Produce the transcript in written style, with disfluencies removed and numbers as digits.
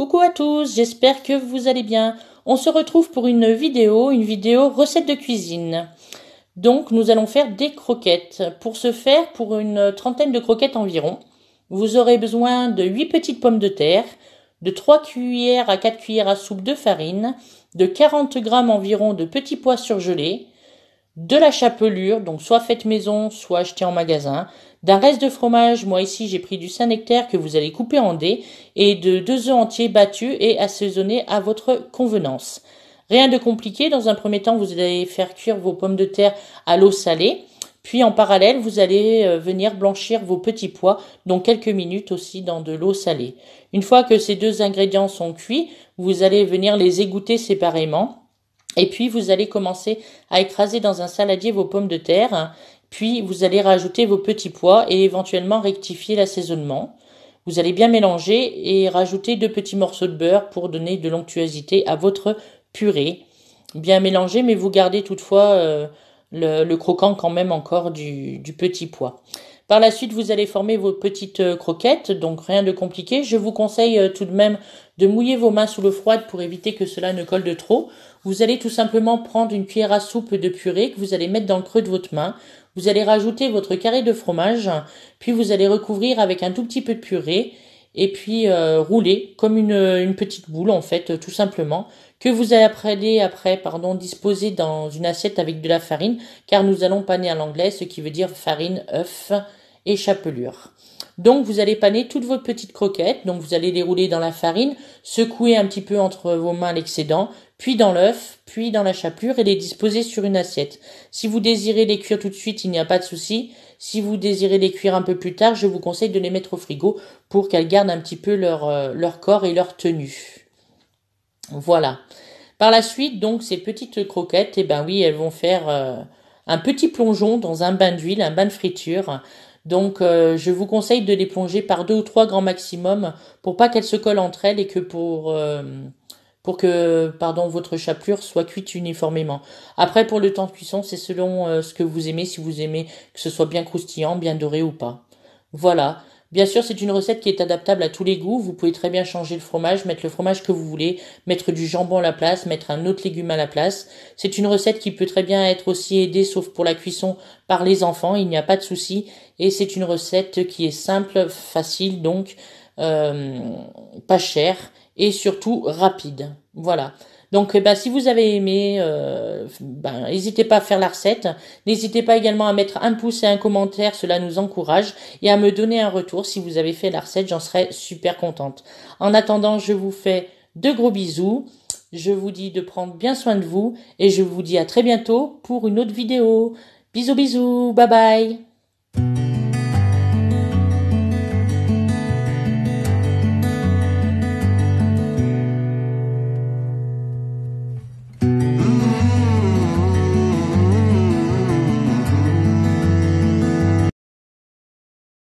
Coucou à tous, j'espère que vous allez bien. On se retrouve pour une vidéo recette de cuisine. Donc nous allons faire des croquettes. Pour ce faire, pour une trentaine de croquettes environ, vous aurez besoin de 8 petites pommes de terre, de 3 cuillères à 4 cuillères à soupe de farine, de 40 grammes environ de petits pois surgelés, de la chapelure, donc soit faite maison, soit achetée en magasin, d'un reste de fromage, moi ici j'ai pris du Saint-Nectaire que vous allez couper en dés, et de 2 œufs entiers battus et assaisonnés à votre convenance. Rien de compliqué, dans un premier temps vous allez faire cuire vos pommes de terre à l'eau salée, puis en parallèle vous allez venir blanchir vos petits pois, donc quelques minutes aussi dans de l'eau salée. Une fois que ces deux ingrédients sont cuits, vous allez venir les égoutter séparément. Et puis vous allez commencer à écraser dans un saladier vos pommes de terre, puis vous allez rajouter vos petits pois et éventuellement rectifier l'assaisonnement. Vous allez bien mélanger et rajouter 2 petits morceaux de beurre pour donner de l'onctuosité à votre purée. Bien mélanger, mais vous gardez toutefois le croquant quand même encore du petit pois. Par la suite, vous allez former vos petites croquettes, donc rien de compliqué. Je vous conseille tout de même de mouiller vos mains sous l'eau froide pour éviter que cela ne colle de trop. Vous allez tout simplement prendre une cuillère à soupe de purée que vous allez mettre dans le creux de votre main. Vous allez rajouter votre carré de fromage, puis vous allez recouvrir avec un tout petit peu de purée et puis rouler comme une petite boule en fait, tout simplement, que vous allez disposer dans une assiette avec de la farine, car nous allons paner à l'anglais, ce qui veut dire farine, œuf et chapelure. Donc vous allez paner toutes vos petites croquettes, donc vous allez les rouler dans la farine, secouer un petit peu entre vos mains l'excédent, puis dans l'œuf, puis dans la chapelure et les disposer sur une assiette. Si vous désirez les cuire tout de suite, il n'y a pas de souci. Si vous désirez les cuire un peu plus tard, je vous conseille de les mettre au frigo pour qu'elles gardent un petit peu leur corps et leur tenue. Voilà. Par la suite, donc, ces petites croquettes, eh ben oui, elles vont faire un petit plongeon dans un bain d'huile, un bain de friture. Donc, je vous conseille de les plonger par 2 ou 3 grands maximum pour pas qu'elles se collent entre elles et que pour que votre chapelure soit cuite uniformément. Après, pour le temps de cuisson, c'est selon ce que vous aimez, si vous aimez que ce soit bien croustillant, bien doré ou pas. Voilà. Bien sûr, c'est une recette qui est adaptable à tous les goûts. Vous pouvez très bien changer le fromage, mettre le fromage que vous voulez, mettre du jambon à la place, mettre un autre légume à la place. C'est une recette qui peut très bien être aussi aidée, sauf pour la cuisson, par les enfants. Il n'y a pas de souci. Et c'est une recette qui est simple, facile, donc pas chère et surtout rapide. Voilà. Donc, si vous avez aimé, n'hésitez pas à faire la recette. N'hésitez pas également à mettre un pouce et un commentaire, cela nous encourage, et à me donner un retour si vous avez fait la recette, j'en serais super contente. En attendant, je vous fais de gros bisous. Je vous dis de prendre bien soin de vous, et je vous dis à très bientôt pour une autre vidéo. Bisous bisous, bye bye.